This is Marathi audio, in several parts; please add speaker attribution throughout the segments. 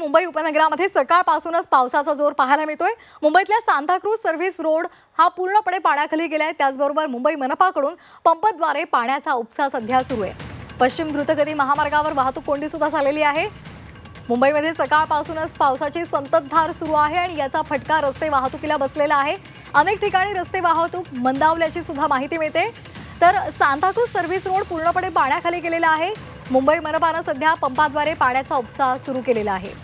Speaker 1: मुंबई उपनगरामध्ये सकाळपासूनच पावसाचा जोर पाहायला मिळतोय। मुंबईतल्या सांताक्रूज सर्व्हिस रोड हा पूर्णपणे पाण्याखाली गेलाय। त्याचबरोबर मुंबई मनपाकडून पंपद्वारे पाण्याचा उपसा सध्या सुरू आहे। पश्चिम द्रुतगती महामार्गावर वाहतूक कोंडी सुद्धा झालेली आहे। मुंबईमध्ये सकाळपासूनच पावसाची संततधार सुरू आहे आणि याचा फटका रस्ते वाहतुकीला बसलेला आहे। अनेक ठिकाणी रस्ते वाहतूक मंदावल्याची सुद्धा माहिती मिळते। तर सांताक्रूज सर्व्हिस रोड पूर्णपणे पाण्याखाली गेलेला आहे। मुंबई मनपाने सध्या पंपाद्वारे पाण्याचा उपसा सुरू केलेला आहे।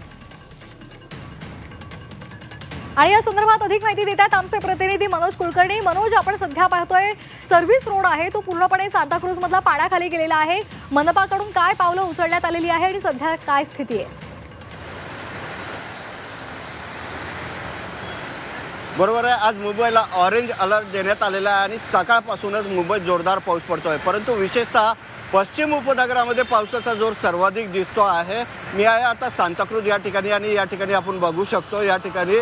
Speaker 1: आणि या संदर्भात अधिक माहिती देतात आमचे प्रतिनिधी मनोज कुलकर्णी। मनोज, आपण सध्या पाहतोय सर्व्हिस रोड आहे तो पूर्णपणे सांताक्रूज मधला पाण्याखाली गेलेला आहे। मनपाकडून काय पावलं उचलण्यात आलेली आहे आणि सध्या काय स्थिती आहे?
Speaker 2: बरोबर आहे, आज मुंबईला ऑरेंज अलर्ट देण्यात आलेला आहे आणि सकाळपासूनच मुंबईत जोरदार पाऊस पडतोय। परंतु विशेषतः पश्चिम उपनगरामध्ये पावसाचा जोर सर्वाधिक दिसतो आहे। मी आहे आता सांताक्रूज या ठिकाणी आणि या ठिकाणी आपण बघू शकतो या ठिकाणी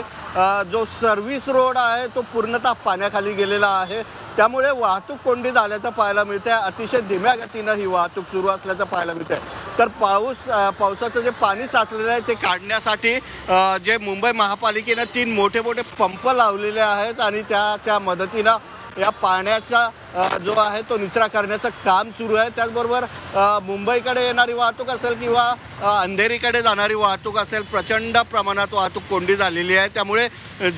Speaker 2: जो सर्व्हिस रोड आहे तो पूर्णतः पाण्याखाली गेलेला आहे। त्यामुळे वाहतूक कोंडी झाल्याचं पाहायला मिळते। अतिशय धीम्या गतीनं ही वाहतूक सुरू असल्याचं पाहायला मिळते। तर पावसाचं जे पाणी साचलेलं आहे ते काढण्यासाठी जे मुंबई महापालिकेनं 3 मोठे पंप लावलेले आहेत आणि त्याच्या मदतीनं या पाण्याचा जो आहे तो निचरा करण्याचं काम सुरू आहे। त्याचबरोबर मुंबईकडे येणारी वाहतूक असेल किंवा अंधेरीकडे जाणारी वाहतूक असेल प्रचंड प्रमाणात वाहतूक कोंडी झालेली आहे। त्यामुळे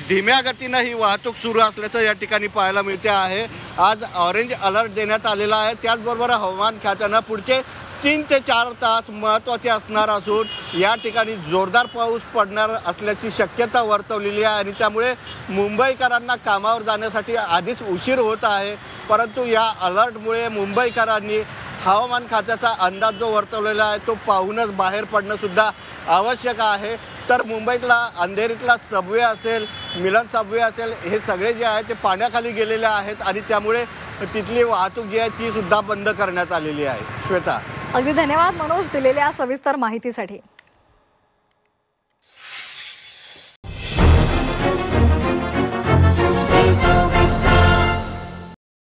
Speaker 2: धीम्या गतीनं ही वाहतूक सुरू असल्याचं या ठिकाणी पाहायला मिळते आहे। आज ऑरेंज अलर्ट देण्यात आलेला आहे। त्याचबरोबर हवामान खात्यानं पुढचे 3 ते 4 तास महत्त्वाचे असणार असून या ठिकाणी जोरदार पाऊस पडणार असल्याची शक्यता वर्तवलेली आहे आणि त्यामुळे मुंबईकरांना कामावर जाण्यासाठी आधीच उशीर होत आहे। परंतु या अलर्टमुळे मुंबईकरांनी हवामान खात्याचा अंदाज जो वर्तवलेला आहे तो पाहूनच बाहेर पडणं सुद्धा आवश्यक आहे। तर मुंबईतला अंधेरीतला सबवे असेल, मिलन सबवे असेल, हे सगळे जे आहे ते पाण्याखाली गेलेले आहेत आणि त्यामुळे तिथली वाहतूक जी आहे ती सुद्धा बंद करण्यात आलेली आहे। श्वेता,
Speaker 1: अगदी धन्यवाद मनोज दिलेल्या सविस्तर माहितीसाठी।